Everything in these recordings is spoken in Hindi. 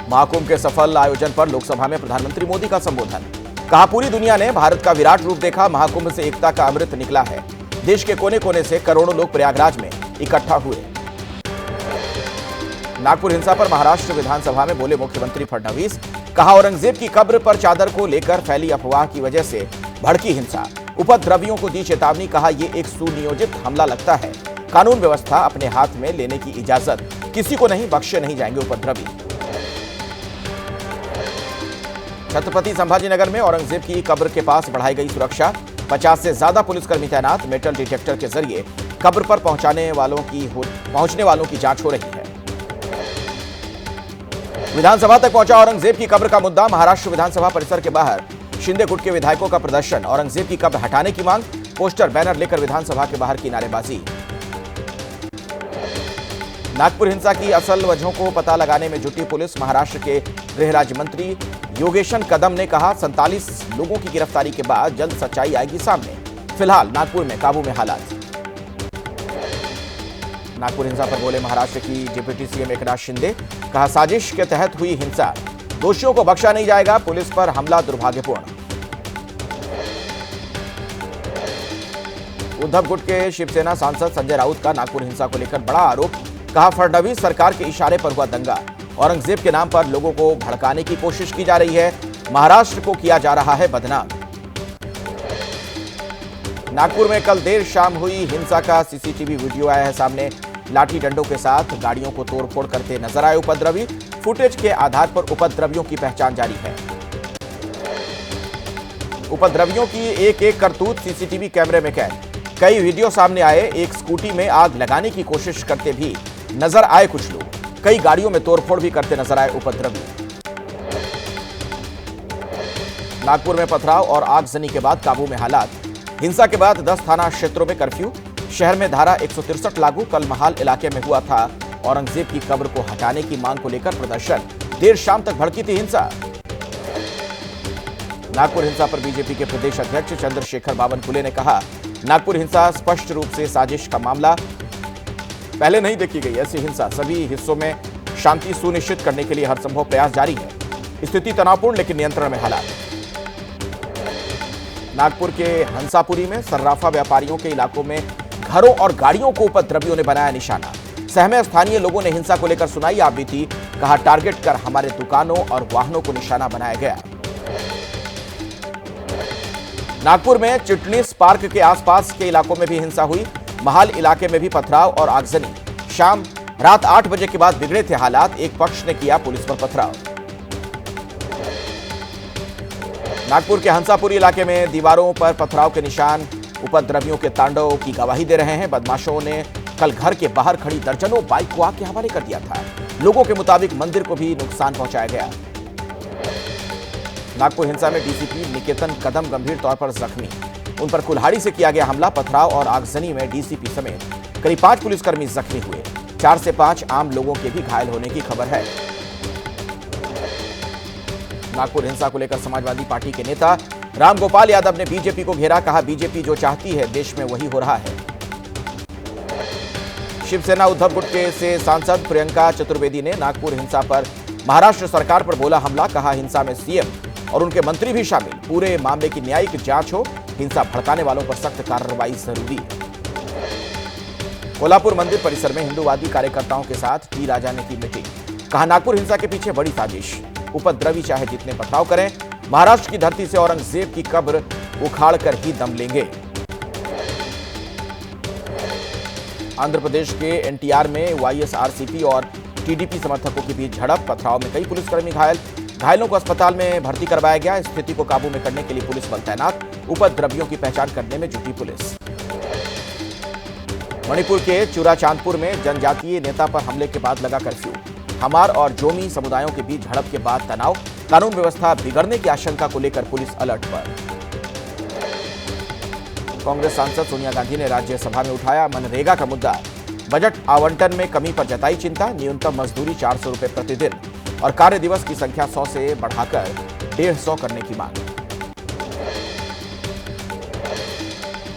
महाकुंभ के सफल आयोजन पर लोकसभा में प्रधानमंत्री मोदी का संबोधन। कहा, पूरी दुनिया ने भारत का विराट रूप देखा, महाकुंभ से एकता का अमृत निकला है। देश के कोने कोने से करोड़ों लोग प्रयागराज में इकट्ठा हुए। नागपुर हिंसा पर महाराष्ट्र विधानसभा में बोले मुख्यमंत्री फडणवीस। कहा, औरंगजेब की कब्र पर चादर को लेकर फैली अफवाह की वजह से भड़की हिंसा। उपद्रवियों को दी चेतावनी। कहा, यह एक सुनियोजित हमला लगता है। कानून व्यवस्था अपने हाथ में लेने की इजाजत किसी को नहीं, बख्शे नहीं जाएंगे उपद्रवी। छत्रपति संभाजीनगर में औरंगजेब की कब्र के पास बढ़ाई गई सुरक्षा। 50 से ज्यादा पुलिसकर्मी तैनात। मेटल डिटेक्टर के जरिए कब्र पर पहुंचने वालों की जांच हो रही है। विधानसभा तक पहुंचा औरंगजेब की कब्र का मुद्दा। महाराष्ट्र विधानसभा परिसर के बाहर शिंदे गुट के विधायकों का प्रदर्शन। औरंगजेब की कब्र हटाने की मांग। पोस्टर बैनर लेकर विधानसभा के बाहर की नारेबाजी। नागपुर हिंसा की असल वजहों को पता लगाने में जुटी पुलिस। महाराष्ट्र के गृह राज्य मंत्री योगेशन कदम ने कहा, 47 लोगों की गिरफ्तारी के बाद जल्द सच्चाई आएगी सामने। फिलहाल नागपुर में काबू में हालात। नागपुर हिंसा पर बोले महाराष्ट्र की डिप्टी सीएम एकनाथ शिंदे। कहा, साजिश के तहत हुई हिंसा, दोषियों को बख्शा नहीं जाएगा। पुलिस पर हमला दुर्भाग्यपूर्ण। उद्धव गुट के शिवसेना सांसद संजय राउत का नागपुर हिंसा को लेकर बड़ा आरोप। कहा, फडणवीस सरकार के इशारे पर हुआ दंगा। औरंगजेब के नाम पर लोगों को भड़काने की कोशिश की जा रही है। महाराष्ट्र को किया जा रहा है बदनाम। नागपुर में कल देर शाम हुई हिंसा का सीसीटीवी वीडियो आया है सामने। लाठी डंडों के साथ गाड़ियों को तोड़फोड़ करते नजर आए उपद्रवी। फुटेज के आधार पर उपद्रवियों की पहचान जारी है। उपद्रवियों की एक एक करतूत सीसीटीवी कैमरे में कैद। कई वीडियो सामने आए। एक स्कूटी में आग लगाने की कोशिश करते भी नजर आए कुछ लोग। कई गाड़ियों में तोड़फोड़ भी करते नजर आए उपद्रवी। नागपुर में पथराव और आगजनी के बाद काबू में हालात। हिंसा के बाद 10 थाना क्षेत्रों में कर्फ्यू। शहर में धारा 163 लागू। कल महाल इलाके में हुआ था औरंगजेब की कब्र को हटाने की मांग को लेकर प्रदर्शन। देर शाम तक भड़की थी हिंसा। नागपुर हिंसा पर बीजेपी के प्रदेश अध्यक्ष चंद्रशेखर बावनकुले ने कहा, नागपुर हिंसा स्पष्ट रूप से साजिश का मामला। पहले नहीं देखी गई ऐसी हिंसा। सभी हिस्सों में शांति सुनिश्चित करने के लिए हर संभव प्रयास जारी है। स्थिति तनावपूर्ण लेकिन नियंत्रण में हालात। नागपुर के हंसापुरी में सर्राफा व्यापारियों के इलाकों में घरों और गाड़ियों को उपद्रवियों ने बनाया निशाना। सहमे स्थानीय लोगों ने हिंसा को लेकर सुनाई आपबीती। कहा, टारगेट कर हमारे दुकानों और वाहनों को निशाना बनाया गया। नागपुर में चिटनीस पार्क के आसपास के इलाकों में भी हिंसा हुई। महाल इलाके में भी पथराव और आगजनी। रात 8 बजे के बाद बिगड़े थे हालात। एक पक्ष ने किया पुलिस पर पथराव। नागपुर के हंसापुरी इलाके में दीवारों पर पथराव के निशान उपद्रवियों के तांडव की गवाही दे रहे हैं। बदमाशों ने कल घर के बाहर खड़ी दर्जनों बाइक को आग के हवाले कर दिया था। लोगों के मुताबिक मंदिर को भी नुकसान पहुंचाया गया। नागपुर हिंसा में डीसीपी निकेतन कदम गंभीर तौर पर जख्मी। उन पर कुल्हाड़ी से किया गया हमला। पथराव और आगजनी में डीसीपी समेत करीब 5 पुलिसकर्मी जख्मी हुए। 4 से 5 आम लोगों के भी घायल होने की खबर है। नागपुर हिंसा को लेकर समाजवादी पार्टी के नेता रामगोपाल यादव ने बीजेपी को घेरा। कहा, बीजेपी जो चाहती है देश में वही हो रहा है। शिवसेना उद्धव गुट से सांसद प्रियंका चतुर्वेदी ने नागपुर हिंसा पर महाराष्ट्र सरकार पर बोला हमला। कहा, हिंसा में सीएम और उनके मंत्री भी शामिल। पूरे मामले की न्यायिक जांच हो। हिंसा भड़काने वालों पर सख्त कार्रवाई जरूरी। कोल्हापुर मंदिर परिसर में हिंदूवादी कार्यकर्ताओं के साथ टी राजा ने की मीटिंग। कहा, नागपुर हिंसा के पीछे बड़ी साजिश। उपद्रवी चाहे जितने पथराव करें, महाराष्ट्र की धरती से औरंगजेब की कब्र उखाड़ कर ही दम लेंगे। आंध्र प्रदेश के एनटीआर में वाईएसआरसीपी और टीडीपी समर्थकों के बीच झड़प। पथराव में कई पुलिसकर्मी घायल। घायलों को अस्पताल में भर्ती करवाया गया। स्थिति को काबू में करने के लिए पुलिस बल तैनात। उपद्रवियों की पहचान करने में जुटी पुलिस। मणिपुर के चुराचांदपुर में जनजातीय नेता पर हमले के बाद लगा कर्फ्यू। हमार और जोमी समुदायों के बीच झड़प के बाद तनाव। कानून व्यवस्था बिगड़ने की आशंका को लेकर पुलिस अलर्ट पर। कांग्रेस सांसद सोनिया गांधी ने राज्यसभा में उठाया मनरेगा का मुद्दा। बजट आवंटन में कमी पर जताई चिंता। न्यूनतम मजदूरी 400 रुपए प्रतिदिन और कार्य दिवस की संख्या 100 से बढ़ाकर 150 करने की मांग।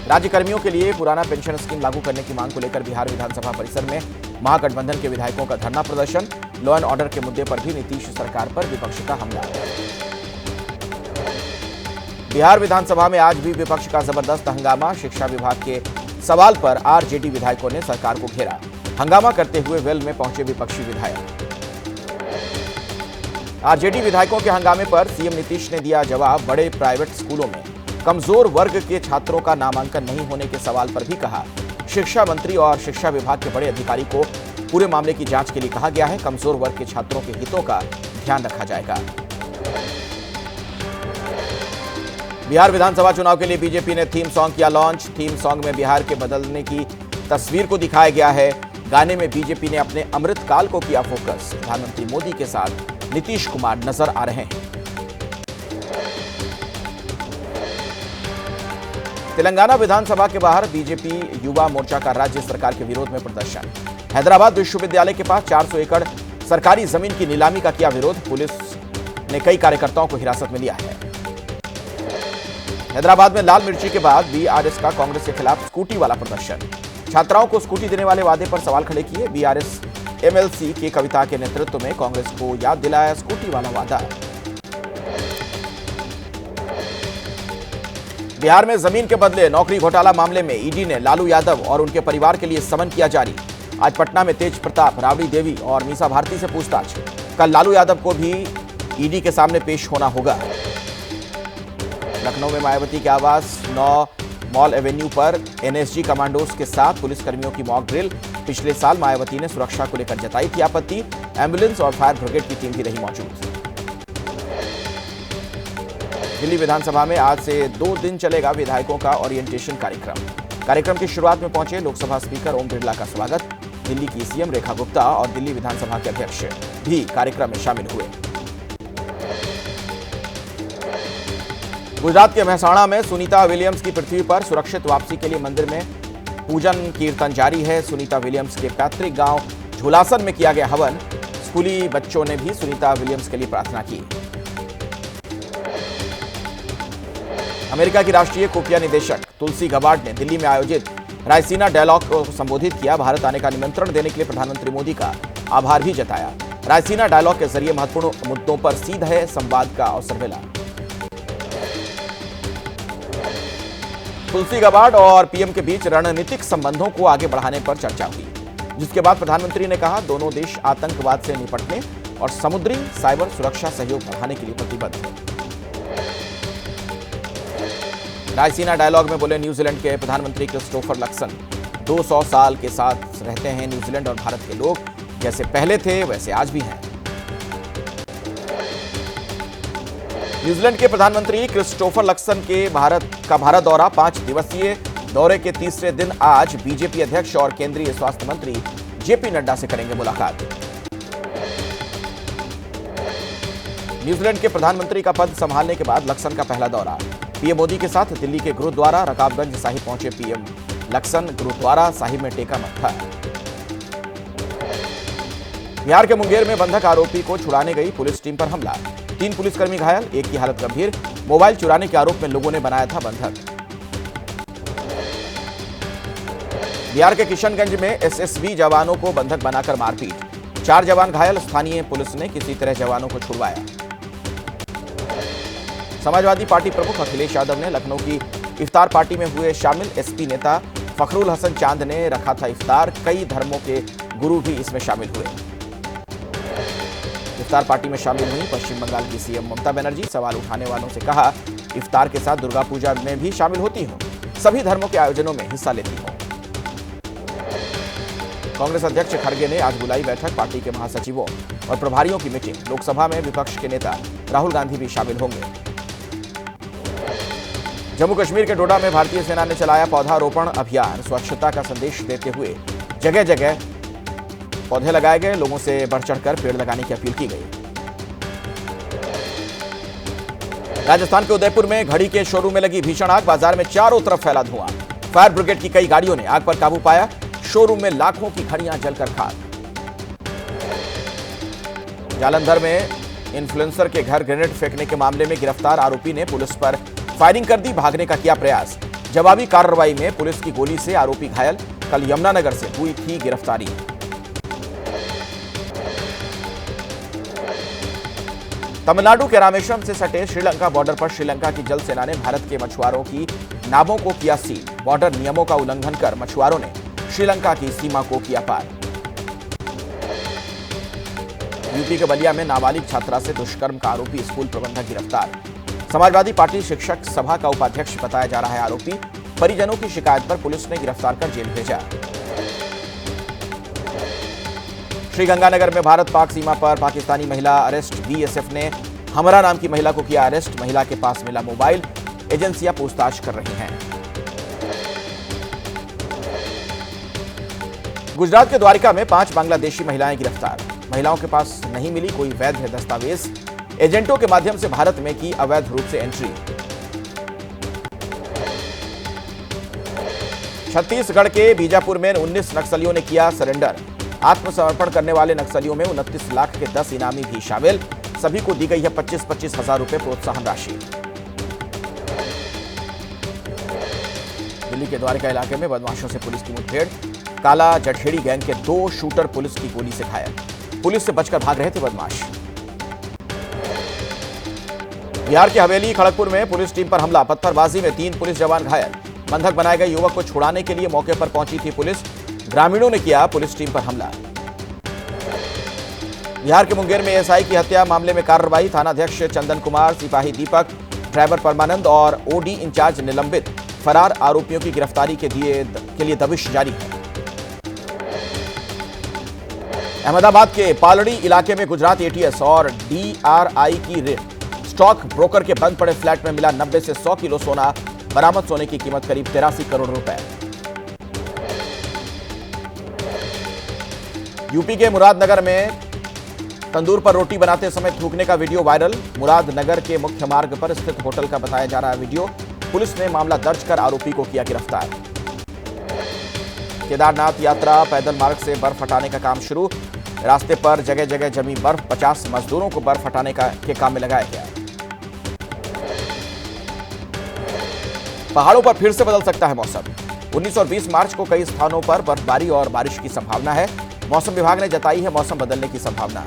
राज्य कर्मियों के लिए पुराना पेंशन स्कीम लागू करने की मांग को लेकर बिहार विधानसभा परिसर में महागठबंधन के विधायकों का धरना प्रदर्शन। लॉ एंड ऑर्डर के मुद्दे पर भी नीतीश सरकार पर विपक्ष का हमला। बिहार विधानसभा में आज भी विपक्ष का जबरदस्त हंगामा। शिक्षा विभाग के सवाल पर आरजेडी विधायकों ने सरकार को घेरा। हंगामा करते हुए वेल में पहुंचे विपक्षी विधायक। आरजेडी विधायकों के हंगामे पर सीएम नीतीश ने दिया जवाब। बड़े प्राइवेट स्कूलों में कमजोर वर्ग के छात्रों का नामांकन नहीं होने के सवाल पर भी कहा, शिक्षा मंत्री और शिक्षा विभाग के बड़े अधिकारी को पूरे मामले की जांच के लिए कहा गया है। कमजोर वर्ग के छात्रों के हितों का ध्यान रखा जाएगा। बिहार विधानसभा चुनाव के लिए बीजेपी ने थीम सॉन्ग किया लॉन्च। थीम सॉन्ग में बिहार के बदलने की तस्वीर को दिखाया गया है। गाने में बीजेपी ने अपने अमृतकाल को किया फोकस। प्रधानमंत्री मोदी के साथ नीतीश कुमार नजर आ रहे हैं। तेलंगाना विधानसभा के बाहर बीजेपी युवा मोर्चा का राज्य सरकार के विरोध में प्रदर्शन। हैदराबाद विश्वविद्यालय के पास 400 एकड़ सरकारी जमीन की नीलामी का किया विरोध। पुलिस ने कई कार्यकर्ताओं को हिरासत में लिया है। हैदराबाद में लाल मिर्ची के बाद बीआरएस का कांग्रेस के खिलाफ स्कूटी वाला प्रदर्शन। छात्राओं को स्कूटी देने वाले वादे पर सवाल खड़े किए। बीआरएस एमएलसी के कविता के नेतृत्व में कांग्रेस को याद दिलाया स्कूटी वाला वादा। बिहार में जमीन के बदले नौकरी घोटाला मामले में ईडी ने लालू यादव और उनके परिवार के लिए समन किया जारी। आज पटना में तेज प्रताप, राबड़ी देवी और मीसा भारती से पूछताछ। कल लालू यादव को भी ईडी के सामने पेश होना होगा। लखनऊ में मायावती के आवास 9 मॉल एवेन्यू पर एनएसजी कमांडोज के साथ पुलिसकर्मियों की मॉक ड्रिल। पिछले साल मायावती ने सुरक्षा को लेकर जताई थी आपत्ति। एम्बुलेंस और फायर ब्रिगेड की टीम भी रही मौजूद। दिल्ली विधानसभा में आज से 2 दिन चलेगा विधायकों का ओरिएंटेशन कार्यक्रम की शुरुआत में पहुंचे लोकसभा स्पीकर ओम बिरला का स्वागत। दिल्ली की सीएम रेखा गुप्ता और दिल्ली विधानसभा के अध्यक्ष भी कार्यक्रम में शामिल हुए। गुजरात के मेहसाणा में सुनीता विलियम्स की पृथ्वी पर सुरक्षित वापसी के लिए मंदिर में पूजन कीर्तन जारी है। सुनीता विलियम्स के पैतृक गांव झुलासन में किया गया हवन। स्कूली बच्चों ने भी सुनीता विलियम्स के लिए प्रार्थना की। अमेरिका की राष्ट्रीय खुफिया निदेशक तुलसी गबार्ड ने दिल्ली में आयोजित रायसीना डायलॉग को संबोधित किया। भारत आने का निमंत्रण देने के लिए प्रधानमंत्री मोदी का आभार भी जताया। रायसीना डायलॉग के जरिए महत्वपूर्ण मुद्दों पर सीधे संवाद का अवसर मिला। तुलसी गबार्ड और पीएम के बीच रणनीतिक संबंधों को आगे बढ़ाने पर चर्चा हुई, जिसके बाद प्रधानमंत्री ने कहा दोनों देश आतंकवाद से निपटने और समुद्री साइबर सुरक्षा सहयोग बढ़ाने के लिए प्रतिबद्ध हैं। रायसीना डायलॉग में बोले न्यूजीलैंड के प्रधानमंत्री क्रिस्टोफर लक्सन। 200 साल के साथ रहते हैं न्यूजीलैंड और भारत के लोग, जैसे पहले थे वैसे आज भी हैं। न्यूजीलैंड के प्रधानमंत्री क्रिस्टोफर लक्सन के भारत दौरा 5 दिवसीय दौरे के तीसरे दिन आज बीजेपी अध्यक्ष और केंद्रीय स्वास्थ्य मंत्री जेपी नड्डा से करेंगे मुलाकात। न्यूजीलैंड के प्रधानमंत्री का पद संभालने के बाद लक्सन का पहला दौरा। पीएम मोदी के साथ दिल्ली के गुरुद्वारा रकाबगंज साहिब पहुंचे पीएम लक्सन। गुरुद्वारा साहिब में टेका मत्था। बिहार के मुंगेर में बंधक आरोपी को छुड़ाने गई पुलिस टीम पर हमला। 3 पुलिसकर्मी घायल, एक की हालत गंभीर। मोबाइल चुराने के आरोप में लोगों ने बनाया था बंधक। बिहार के किशनगंज में एसएसबी जवानों को बंधक बनाकर मारपीट। 4 जवान घायल, स्थानीय पुलिस ने किसी तरह जवानों को छुड़वाया। समाजवादी पार्टी प्रमुख अखिलेश यादव ने लखनऊ की इफ्तार पार्टी में हुए शामिल। एसपी नेता फखरुल हसन चांद ने रखा था इफ्तार। कई धर्मों के गुरु भी इसमें शामिल हुए। इफ्तार पार्टी में शामिल हुई पश्चिम बंगाल की सीएम ममता बनर्जी। सवाल उठाने वालों से कहा, इफ्तार के साथ दुर्गा पूजा में भी शामिल होती हूं, सभी धर्मों के आयोजनों में हिस्सा लेती हूं। कांग्रेस अध्यक्ष खड़गे ने आज बुलाई बैठक, पार्टी के महासचिवों और प्रभारियों की मीटिंग। लोकसभा में विपक्ष के नेता राहुल गांधी भी शामिल होंगे। जम्मू कश्मीर के डोडा में भारतीय सेना ने चलाया पौधारोपण अभियान। स्वच्छता का संदेश देते हुए जगह जगह पौधे लगाए गए। लोगों से बढ़ चढ़कर पेड़ लगाने की अपील की गई। राजस्थान के उदयपुर में घड़ी के शोरूम में लगी भीषण आग। बाजार में चारों तरफ फैला धुआं। फायर ब्रिगेड की कई गाड़ियों ने आग पर काबू पाया। शोरूम में लाखों की घड़ियां जलकर खाक। जालंधर में इन्फ्लुएंसर के घर ग्रेनेड फेंकने के मामले में गिरफ्तार आरोपी ने पुलिस पर फायरिंग कर दी। भागने का किया प्रयास। जवाबी कार्रवाई में पुलिस की गोली से आरोपी घायल। कल यमुनानगर से हुई थी गिरफ्तारी। तमिलनाडु के रामेश्वरम से सटे श्रीलंका बॉर्डर पर श्रीलंका की जल सेना ने भारत के मछुआरों की नावों को किया सील। बॉर्डर नियमों का उल्लंघन कर मछुआरों ने श्रीलंका की सीमा को किया पार। यूपी के बलिया में नाबालिग छात्रा से दुष्कर्म का आरोपी स्कूल प्रबंधक गिरफ्तार। समाजवादी पार्टी शिक्षक सभा का उपाध्यक्ष बताया जा रहा है आरोपी। परिजनों की शिकायत पर पुलिस ने गिरफ्तार कर जेल भेजा। श्रीगंगानगर में भारत पाक सीमा पर पाकिस्तानी महिला अरेस्ट। बीएसएफ ने हमरा नाम की महिला को किया अरेस्ट। महिला के पास मिला मोबाइल। एजेंसियां पूछताछ कर रही हैं। गुजरात के द्वारिका में 5 बांग्लादेशी महिलाएं गिरफ्तार। महिलाओं के पास नहीं मिली कोई वैध दस्तावेज। एजेंटों के माध्यम से भारत में की अवैध रूप से एंट्री। छत्तीसगढ़ के बीजापुर में 19 नक्सलियों ने किया सरेंडर। आत्मसमर्पण करने वाले नक्सलियों में 29 लाख के 10 इनामी भी शामिल। सभी को दी गई है 25-25 हजार रुपए प्रोत्साहन राशि। दिल्ली के द्वारका इलाके में बदमाशों से पुलिस की मुठभेड़। काला जठेड़ी गैंग के 2 शूटर पुलिस की गोली से घायल। पुलिस से बचकर भाग रहे थे बदमाश। बिहार के हवेली खड़गपुर में पुलिस टीम पर हमला। पत्थरबाजी में 3 पुलिस जवान घायल। बंधक बनाए गए युवक को छुड़ाने के लिए मौके पर पहुंची थी पुलिस। ग्रामीणों ने किया पुलिस टीम पर हमला। बिहार के मुंगेर में एएसआई की हत्या मामले में कार्रवाई। थानाध्यक्ष चंदन कुमार, सिपाही दीपक, ड्राइवर परमानंद और ओडी इंचार्ज निलंबित। फरार आरोपियों की गिरफ्तारी के लिए दबिश जारी है। अहमदाबाद के पालड़ी इलाके में गुजरात एटीएस और डीआरआई की रेड। स्टॉक ब्रोकर के बंद पड़े फ्लैट में मिला 90 से 100 किलो सोना। बरामद सोने की कीमत करीब 83 करोड़ रुपए। यूपी के मुरादनगर में तंदूर पर रोटी बनाते समय थूकने का वीडियो वायरल। मुरादनगर के मुख्य मार्ग पर स्थित होटल का बताया जा रहा है वीडियो। पुलिस ने मामला दर्ज कर आरोपी को किया गिरफ्तार। केदारनाथ यात्रा पैदल मार्ग से बर्फ हटाने का काम शुरू। रास्ते पर जगह जगह जमी बर्फ। 50 मजदूरों को बर्फ हटाने के काम में लगाया गया। पहाड़ों पर फिर से बदल सकता है मौसम। 19 और 20 मार्च को कई स्थानों पर बर्फबारी और बारिश की संभावना है। मौसम विभाग ने जताई है मौसम बदलने की संभावना।